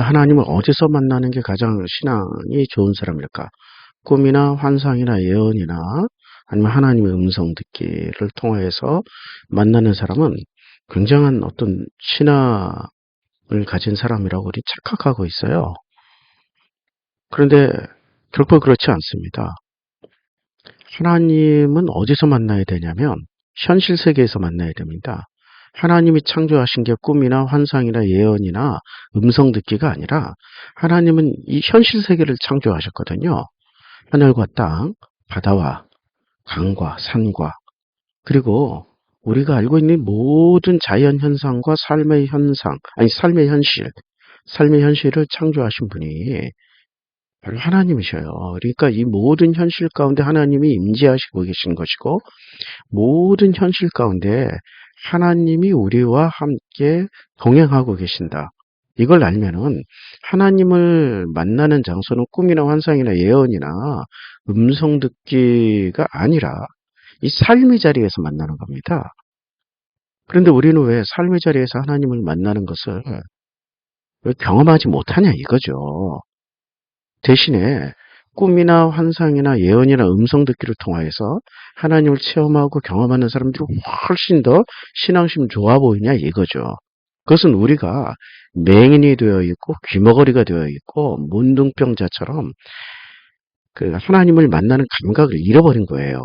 하나님을 어디서 만나는 게 가장 신앙이 좋은 사람일까? 꿈이나 환상이나 예언이나 아니면 하나님의 음성 듣기를 통해서 만나는 사람은 굉장한 어떤 신앙을 가진 사람이라고 우리 착각하고 있어요. 그런데 결코 그렇지 않습니다. 하나님은 어디서 만나야 되냐면 현실 세계에서 만나야 됩니다. 하나님이 창조하신 게 꿈이나 환상이나 예언이나 음성 듣기가 아니라 하나님은 이 현실 세계를 창조하셨거든요. 하늘과 땅, 바다와 강과 산과 그리고 우리가 알고 있는 모든 자연 현상과 삶의 현상, 아니 삶의 현실을 창조하신 분이 바로 하나님이셔요. 그러니까 이 모든 현실 가운데 하나님이 임재하시고 계신 것이고 모든 현실 가운데 하나님이 우리와 함께 동행하고 계신다. 이걸 알면은 하나님을 만나는 장소는 꿈이나 환상이나 예언이나 음성 듣기가 아니라 이 삶의 자리에서 만나는 겁니다. 그런데 우리는 왜 삶의 자리에서 하나님을 만나는 것을 왜 경험하지 못하냐 이거죠. 대신에 꿈이나 환상이나 예언이나 음성 듣기를 통하여서 하나님을 체험하고 경험하는 사람들이 훨씬 더 신앙심 좋아 보이냐 이거죠. 그것은 우리가 맹인이 되어 있고 귀머거리가 되어 있고 문둥병자처럼 그 하나님을 만나는 감각을 잃어버린 거예요.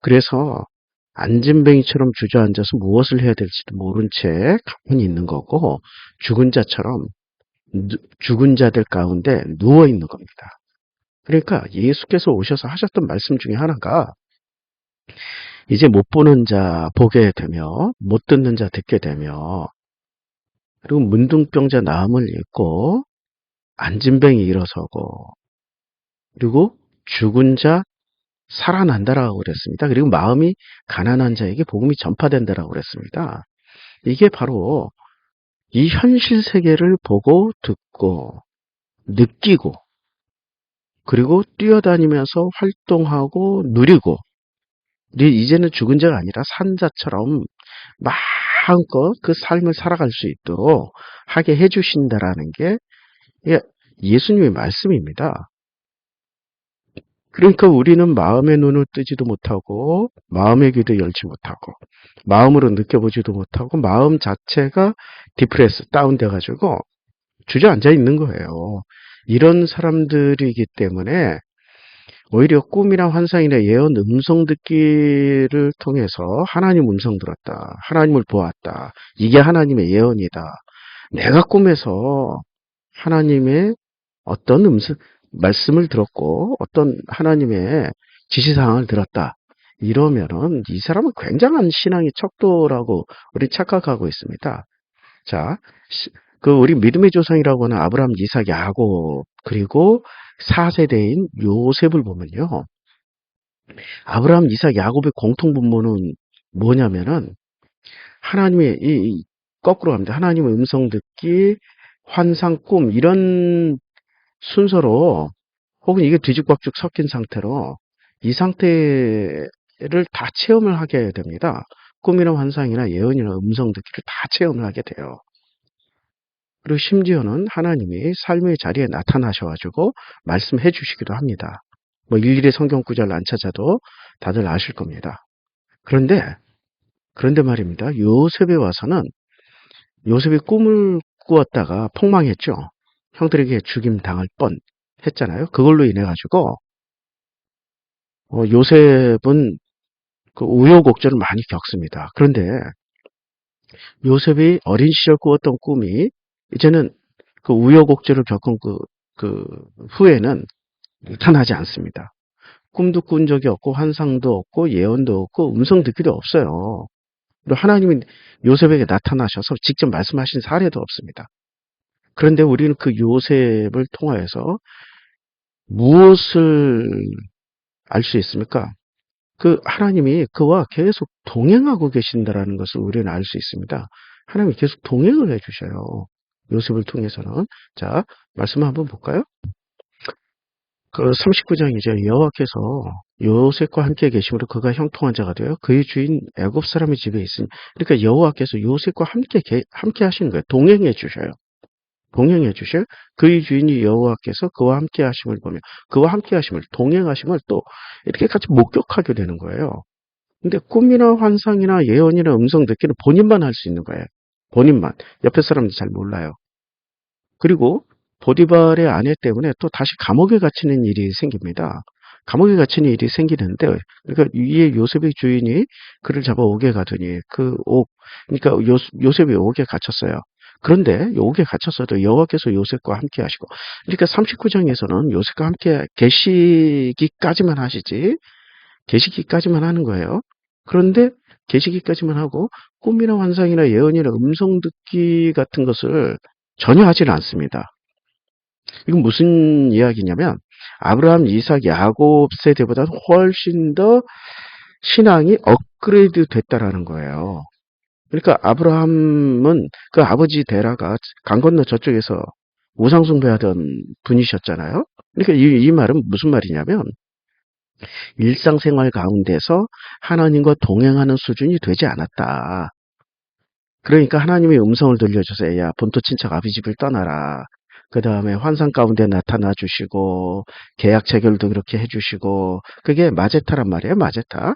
그래서 안진뱅이처럼 주저앉아서 무엇을 해야 될지도 모른 채 가만히 있는 거고 죽은 자처럼 죽은 자들 가운데 누워 있는 겁니다. 그러니까 예수께서 오셔서 하셨던 말씀 중에 하나가 이제 못 보는 자 보게 되며 못 듣는 자 듣게 되며 그리고 문둥병자 나음을 읽고 안진뱅이 일어서고 그리고 죽은 자 살아난다라고 그랬습니다. 그리고 마음이 가난한 자에게 복음이 전파된다라고 그랬습니다. 이게 바로 이 현실 세계를 보고 듣고 느끼고 그리고 뛰어다니면서 활동하고 누리고 이제는 죽은 자가 아니라 산 자처럼 마음껏 그 삶을 살아갈 수 있도록 하게 해주신다라는 게 예수님의 말씀입니다. 그러니까 우리는 마음의 눈을 뜨지도 못하고 마음의 귀도 열지 못하고 마음으로 느껴보지도 못하고 마음 자체가 디프레스, 다운돼가지고 주저앉아 있는 거예요. 이런 사람들이기 때문에 오히려 꿈이나 환상이나 예언, 음성 듣기를 통해서 하나님 음성 들었다. 하나님을 보았다. 이게 하나님의 예언이다. 내가 꿈에서 하나님의 어떤 말씀을 들었고 어떤 하나님의 지시사항을 들었다. 이러면은 이 사람은 굉장한 신앙의 척도라고 우리 착각하고 있습니다. 자, 그 우리 믿음의 조상이라고 하는 아브라함, 이삭, 야곱 그리고 4세대인 요셉을 보면요. 아브라함, 이삭, 야곱의 공통 분모는 뭐냐면은 하나님의 거꾸로 갑니다. 하나님의 음성 듣기, 환상, 꿈 이런 순서로 혹은 이게 뒤죽박죽 섞인 상태로 이 상태를 다 체험을 하게 됩니다. 꿈이나 환상이나 예언이나 음성 듣기를 다 체험을 하게 돼요. 그리고 심지어는 하나님이 삶의 자리에 나타나셔가지고 말씀해 주시기도 합니다. 뭐 일일이 성경 구절을 안 찾아도 다들 아실 겁니다. 그런데 말입니다. 요셉에 와서는 요셉이 꿈을 꾸었다가 폭망했죠. 형들에게 죽임 당할 뻔 했잖아요. 그걸로 인해 가지고 요셉은 그 우여곡절을 많이 겪습니다. 그런데 요셉이 어린 시절 꾸었던 꿈이 이제는 그 우여곡절을 겪은 그 후에는 나타나지 않습니다. 꿈도 꾼 적이 없고 환상도 없고 예언도 없고 음성 듣기도 없어요. 그리고 하나님이 요셉에게 나타나셔서 직접 말씀하신 사례도 없습니다. 그런데 우리는 그 요셉을 통하여서 무엇을 알 수 있습니까? 그 하나님이 그와 계속 동행하고 계신다라는 것을 우리는 알 수 있습니다. 하나님이 계속 동행을 해주셔요. 요셉을 통해서는. 자, 말씀 한번 볼까요? 그 39장이죠. 여호와께서 요셉과 함께 계심으로 그가 형통한 자가 되어 그의 주인 애굽 사람의 집에 있으니 그러니까 여호와께서 요셉과 함께 하시는 거예요. 동행해 주셔요. 동행해 주실 그의 주인이 여호와께서 그와 함께 하심을 보며 그와 함께 하심을 동행하심을 또 이렇게 같이 목격하게 되는 거예요. 근데 꿈이나 환상이나 예언이나 음성 듣기는 본인만 할 수 있는 거예요. 본인만. 옆에 사람들 잘 몰라요. 그리고 보디발의 아내 때문에 또 다시 감옥에 갇히는 일이 생깁니다. 감옥에 갇히는 일이 생기는데, 그러니까 위에 요셉의 주인이 그를 잡아 옥에 가더니 그러니까 요셉이 옥에 갇혔어요. 그런데 옥에 갇혔어도 여호와께서 요셉과 함께 하시고, 그러니까 39장에서는 요셉과 함께 계시기까지만 하시지, 계시기까지만 하는 거예요. 그런데 계시기까지만 하고 꿈이나 환상이나 예언이나 음성 듣기 같은 것을 전혀 하지는 않습니다. 이건 무슨 이야기냐면 아브라함, 이삭, 야곱 세대보다 훨씬 더 신앙이 업그레이드 됐다라는 거예요. 그러니까 아브라함은 그 아버지 데라가 강 건너 저쪽에서 우상숭배하던 분이셨잖아요. 그러니까 이 말은 무슨 말이냐면 일상생활 가운데서 하나님과 동행하는 수준이 되지 않았다. 그러니까 하나님의 음성을 들려주세요. 야, 본토 친척 아비 집을 떠나라. 그 다음에 환상 가운데 나타나 주시고, 계약 체결도 그렇게 해주시고, 그게 마제타란 말이에요, 마제타.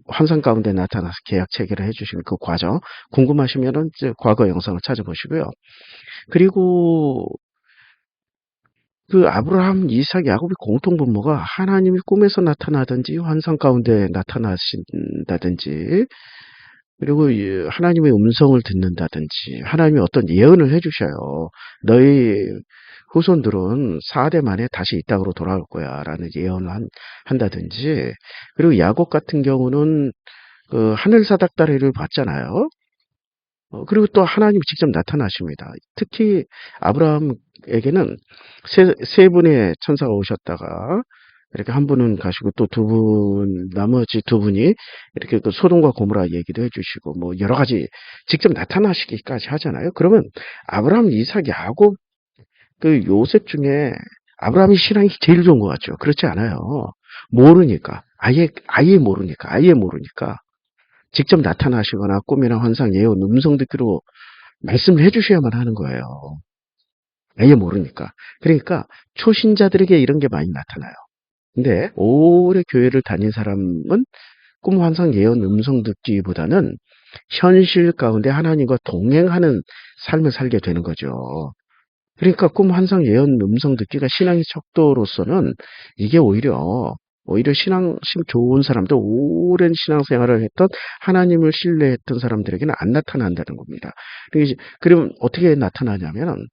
환상 가운데 나타나서 계약 체결을 해주시는 그 과정. 궁금하시면은 이제 과거 영상을 찾아보시고요. 그리고 그 아브라함, 이삭, 야곱의 공통분모가 하나님이 꿈에서 나타나든지 환상 가운데 나타나신다든지 그리고 하나님의 음성을 듣는다든지 하나님이 어떤 예언을 해주셔요. 너희 후손들은 4대 만에 다시 이 땅으로 돌아올 거야 라는 예언을 한다든지 그리고 야곱 같은 경우는 그 하늘 사닥다리를 봤잖아요. 그리고 또 하나님이 직접 나타나십니다. 특히 아브라함에게는 세 분의 천사가 오셨다가 이렇게 한 분은 가시고 또 나머지 두 분이 이렇게 그 소돔과 고모라 얘기도 해주시고 뭐 여러 가지 직접 나타나시기까지 하잖아요. 그러면 아브라함, 이삭, 야곱, 그 요셉 중에 아브라함이 신앙이 제일 좋은 것 같죠. 그렇지 않아요. 모르니까. 아예 모르니까. 직접 나타나시거나 꿈이나 환상, 예언, 음성 듣기로 말씀을 해주셔야만 하는 거예요. 아예 모르니까. 그러니까 초신자들에게 이런 게 많이 나타나요. 근데 오래 교회를 다닌 사람은 꿈, 환상, 예언, 음성 듣기보다는 현실 가운데 하나님과 동행하는 삶을 살게 되는 거죠. 그러니까 꿈, 환상, 예언, 음성 듣기가 신앙의 척도로서는 이게 오히려 신앙심 좋은 사람들, 오랜 신앙생활을 했던 하나님을 신뢰했던 사람들에게는 안 나타난다는 겁니다. 그러면 어떻게 나타나냐면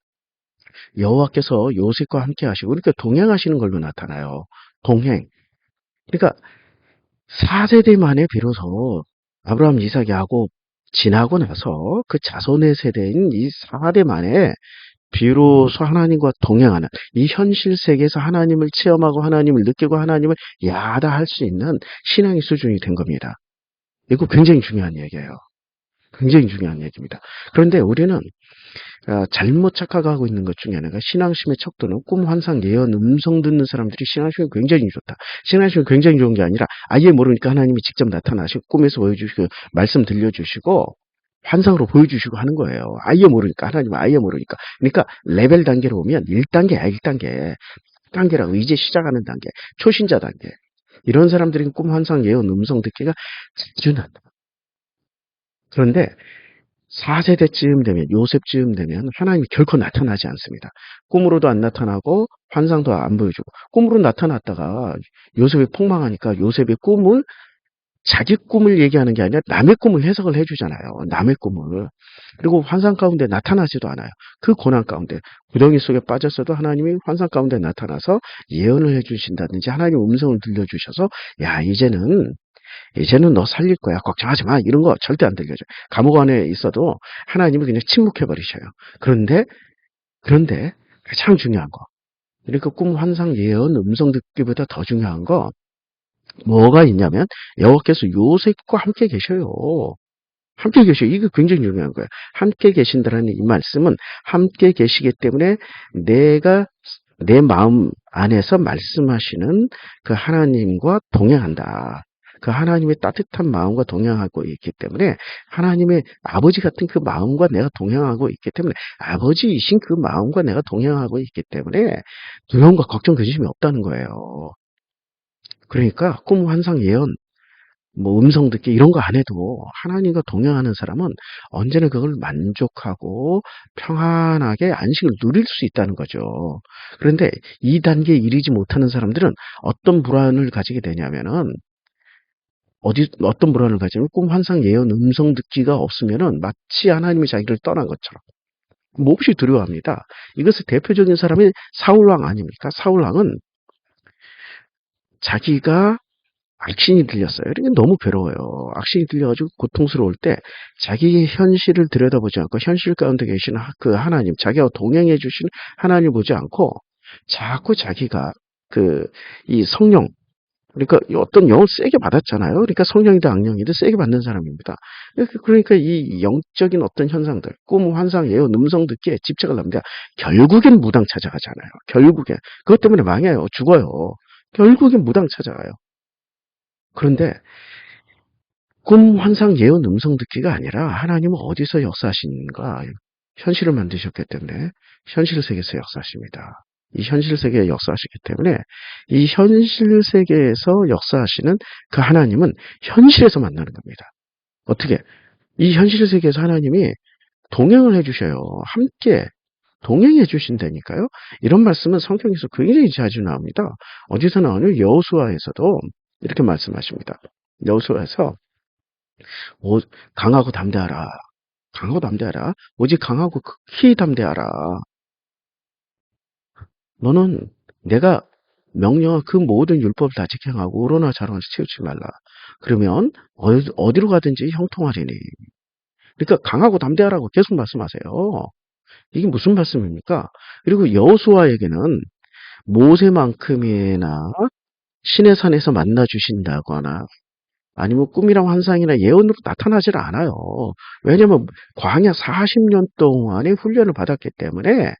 여호와께서 요셉과 함께 하시고 그러니까 동행하시는 걸로 나타나요. 동행. 그러니까 4세대 만에 비로소 아브라함, 이삭, 야곱 지나고 나서 그 자손의 세대인 이 4대 만에 비로소 하나님과 동행하는 이 현실 세계에서 하나님을 체험하고 하나님을 느끼고 하나님을 야다할 수 있는 신앙의 수준이 된 겁니다. 이거 굉장히 중요한 얘기예요. 굉장히 중요한 얘기입니다. 그런데 우리는 잘못 착각하고 있는 것 중에 하나가 신앙심의 척도는 꿈, 환상, 예언, 음성 듣는 사람들이 신앙심이 굉장히 좋다. 신앙심이 굉장히 좋은 게 아니라 아예 모르니까 하나님이 직접 나타나시고 꿈에서 보여주시고 말씀 들려주시고 환상으로 보여주시고 하는 거예요. 아예 모르니까 하나님은 아예 모르니까. 그러니까 레벨 단계로 오면 1단계야 1단계. 단계라고 이제 시작하는 단계. 초신자 단계. 이런 사람들이 꿈, 환상, 예언, 음성 듣기가 자주 난다. 그런데 4세대쯤 되면 요셉쯤 되면 하나님이 결코 나타나지 않습니다. 꿈으로도 안 나타나고 환상도 안 보여주고 꿈으로 나타났다가 요셉이 폭망하니까 요셉의 꿈을 자기 꿈을 얘기하는 게 아니라 남의 꿈을 해석을 해주잖아요. 남의 꿈을. 그리고 환상 가운데 나타나지도 않아요. 그 고난 가운데 구덩이 속에 빠졌어도 하나님이 환상 가운데 나타나서 예언을 해주신다든지 하나님 음성을 들려주셔서 야 이제는 너 살릴 거야. 걱정하지 마. 이런 거 절대 안 들려줘요. 감옥 안에 있어도 하나님은 그냥 침묵해버리셔요. 그런데 가장 중요한 거. 그러니까 꿈, 환상, 예언, 음성 듣기보다 더 중요한 거 뭐가 있냐면 여호와께서 요셉과 함께 계셔요. 함께 계셔요. 이게 굉장히 중요한 거예요. 함께 계신다라는 이 말씀은 함께 계시기 때문에 내 마음 안에서 말씀하시는 그 하나님과 동행한다. 그 하나님의 따뜻한 마음과 동행하고 있기 때문에 하나님의 아버지 같은 그 마음과 내가 동행하고 있기 때문에 아버지이신 그 마음과 내가 동행하고 있기 때문에 두려움과 걱정, 근심이 없다는 거예요. 그러니까 꿈, 환상, 예언, 뭐 음성 듣기 이런 거 안 해도 하나님과 동행하는 사람은 언제나 그걸 만족하고 평안하게 안식을 누릴 수 있다는 거죠. 그런데 이 단계에 이르지 못하는 사람들은 어떤 불안을 가지게 되냐면은 어떤 불안을 가지면 꿈, 환상, 예언, 음성 듣기가 없으면은 마치 하나님이 자기를 떠난 것처럼 몹시 두려워합니다. 이것의 대표적인 사람이 사울왕 아닙니까? 사울왕은 자기가 악신이 들렸어요. 그러니까 너무 괴로워요. 악신이 들려가지고 고통스러울 때 자기의 현실을 들여다보지 않고 현실 가운데 계신 그 하나님, 자기와 동행해 주신 하나님을 보지 않고 자꾸 자기가 이 성령, 그러니까 어떤 영을 세게 받았잖아요. 그러니까 성령이든 악령이든 세게 받는 사람입니다. 그러니까 이 영적인 어떤 현상들, 꿈, 환상, 예언, 음성 듣기에 집착을 합니다. 결국엔 무당 찾아가잖아요. 결국엔. 그것 때문에 망해요. 죽어요. 결국엔 무당 찾아가요. 그런데 꿈, 환상, 예언, 음성 듣기가 아니라 하나님은 어디서 역사하시는가? 현실을 만드셨기 때문에 현실 세계에서 역사하십니다. 이 현실 세계에 역사하시기 때문에 이 현실 세계에서 역사하시는 그 하나님은 현실에서 만나는 겁니다. 어떻게? 이 현실 세계에서 하나님이 동행을 해주셔요. 함께 동행해 주신다니까요. 이런 말씀은 성경에서 굉장히 자주 나옵니다. 어디서 나오냐면 여호수아에서도 이렇게 말씀하십니다. 여호수아에서 강하고 담대하라. 강하고 담대하라. 오직 강하고 극히 담대하라. 너는 내가 명령한 그 모든 율법을 다 지켜하고 우러나 자로나 치우치 말라. 그러면 어디로 가든지 형통하리니. 그러니까 강하고 담대하라고 계속 말씀하세요. 이게 무슨 말씀입니까? 그리고 여호수아에게는 모세만큼이나 신의 산에서 만나 주신다거나 아니면 꿈이랑 환상이나 예언으로 나타나질 않아요. 왜냐면 광야 40년 동안의 훈련을 받았기 때문에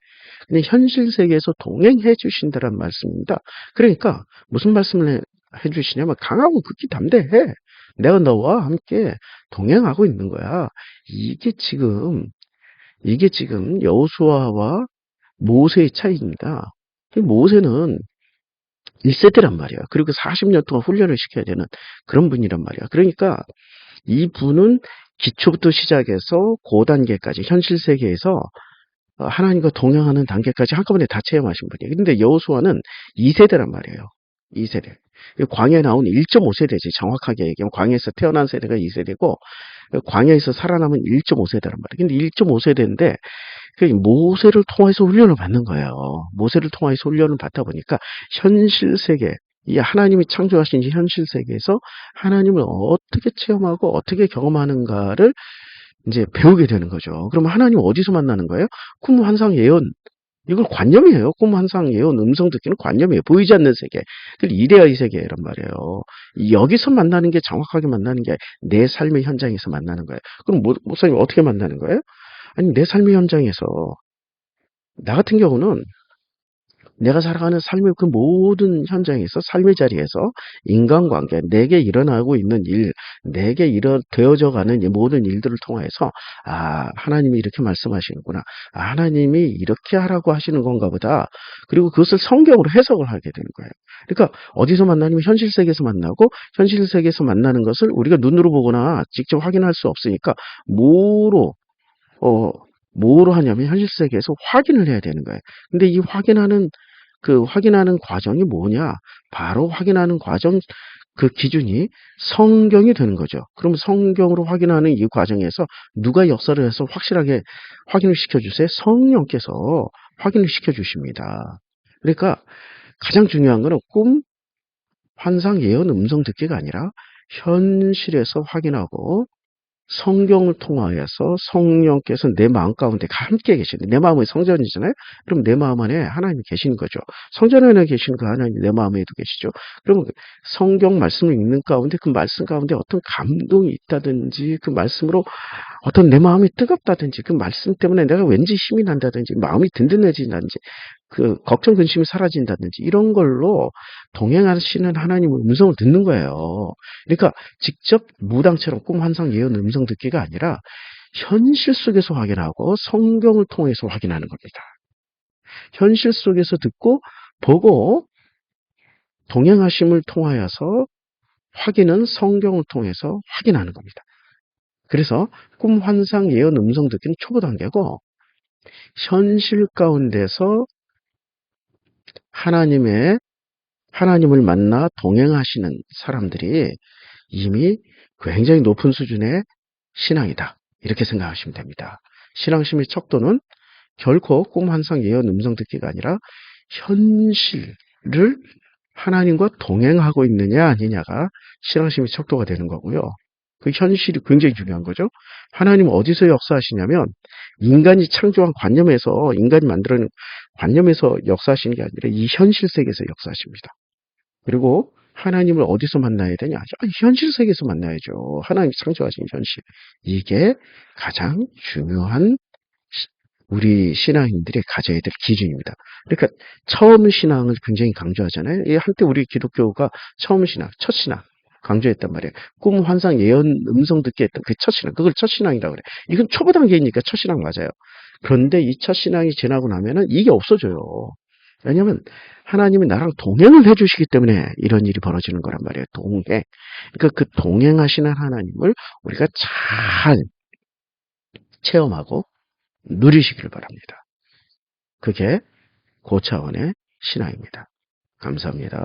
그냥 현실 세계에서 동행해 주신다는 말씀입니다. 그러니까 무슨 말씀을 해 주시냐면 강하고 극히 담대해. 내가 너와 함께 동행하고 있는 거야. 이게 지금 여호수아와 모세의 차이입니다. 모세는 1세대란 말이야. 그리고 40년 동안 훈련을 시켜야 되는 그런 분이란 말이야. 그러니까 이분은 기초부터 시작해서 고단계까지 현실 세계에서 하나님과 동행하는 단계까지 한꺼번에 다 체험하신 분이에요. 근데 여호수아는 2세대란 말이에요. 2세대. 광야에 나온 1.5세대지. 정확하게 얘기하면 광야에서 태어난 세대가 2세대고 광야에서 살아남은 1.5세대란 말이에요. 근데 1.5세대인데 모세를 통해서 훈련을 받는 거예요. 모세를 통해서 훈련을 받다 보니까 현실 세계, 이 하나님이 창조하신 이 현실 세계에서 하나님을 어떻게 체험하고 어떻게 경험하는가를 이제 배우게 되는 거죠. 그러면 하나님 어디서 만나는 거예요? 꿈, 환상, 예언. 이걸 관념이에요. 꿈, 환상, 예언, 음성 듣기는 관념이에요. 보이지 않는 세계. 그걸 이데아의 세계란 말이에요. 여기서 만나는 게 정확하게 만나는 게 내 삶의 현장에서 만나는 거예요. 그럼 목사님 어떻게 만나는 거예요? 아니, 내 삶의 현장에서 나 같은 경우는 내가 살아가는 삶의 그 모든 현장에서 삶의 자리에서 인간관계, 내게 일어나고 있는 일, 내게 되어져 가는 이 모든 일들을 통해서 하나님이 이렇게 말씀하시는구나. 하나님이 이렇게 하라고 하시는 건가 보다. 그리고 그것을 성경으로 해석을 하게 되는 거예요. 그러니까 어디서 만나냐면 현실 세계에서 만나고 현실 세계에서 만나는 것을 우리가 눈으로 보거나 직접 확인할 수 없으니까 뭐로 어, 뭐로 하냐면 현실 세계에서 확인을 해야 되는 거예요. 근데 이 확인하는 과정이 뭐냐? 바로 확인하는 과정, 그 기준이 성경이 되는 거죠. 그럼 성경으로 확인하는 이 과정에서 누가 역사를 해서 확실하게 확인을 시켜주세요? 성령께서 확인을 시켜주십니다. 그러니까 가장 중요한 거는 꿈, 환상, 예언, 음성 듣기가 아니라 현실에서 확인하고 성경을 통하여서 성령께서 내 마음 가운데 함께 계시는데 내 마음이 성전이잖아요. 그럼 내 마음 안에 하나님이 계시는 거죠. 성전 안에 계시는 그 하나님이 내 마음에도 계시죠. 그러면 성경 말씀을 읽는 가운데 그 말씀 가운데 어떤 감동이 있다든지 그 말씀으로 어떤 내 마음이 뜨겁다든지 그 말씀 때문에 내가 왠지 힘이 난다든지 마음이 든든해진다든지 그 걱정 근심이 사라진다든지 이런 걸로 동행하시는 하나님의 음성을 듣는 거예요. 그러니까 직접 무당처럼 꿈, 환상, 예언, 음성 듣기가 아니라 현실 속에서 확인하고 성경을 통해서 확인하는 겁니다. 현실 속에서 듣고 보고 동행하심을 통하여서 확인은 성경을 통해서 확인하는 겁니다. 그래서 꿈, 환상, 예언, 음성 듣기는 초보 단계고 현실 가운데서 하나님을 만나 동행하시는 사람들이 이미 굉장히 높은 수준의 신앙이다. 이렇게 생각하시면 됩니다. 신앙심의 척도는 결코 꿈, 환상, 예언, 음성 듣기가 아니라 현실을 하나님과 동행하고 있느냐 아니냐가 신앙심의 척도가 되는 거고요. 그 현실이 굉장히 중요한 거죠. 하나님은 어디서 역사하시냐면 인간이 창조한 관념에서 인간이 만들어낸 관념에서 역사하시는 게 아니라 이 현실 세계에서 역사하십니다. 그리고 하나님을 어디서 만나야 되냐? 현실 세계에서 만나야죠. 하나님이 창조하신 현실. 이게 가장 중요한 우리 신앙인들이 가져야 될 기준입니다. 그러니까 처음 신앙을 굉장히 강조하잖아요. 한때 우리 기독교가 처음 신앙, 첫 신앙 강조했단 말이에요. 꿈, 환상, 예언, 음성 듣기 했던 그 첫 신앙. 그걸 첫 신앙이라고 그래. 이건 초보 단계이니까 첫 신앙 맞아요. 그런데 이 첫 신앙이 지나고 나면은 이게 없어져요. 왜냐하면 하나님이 나랑 동행을 해주시기 때문에 이런 일이 벌어지는 거란 말이에요. 동행. 그러니까 그 동행하시는 하나님을 우리가 잘 체험하고 누리시길 바랍니다. 그게 고차원의 신앙입니다. 감사합니다.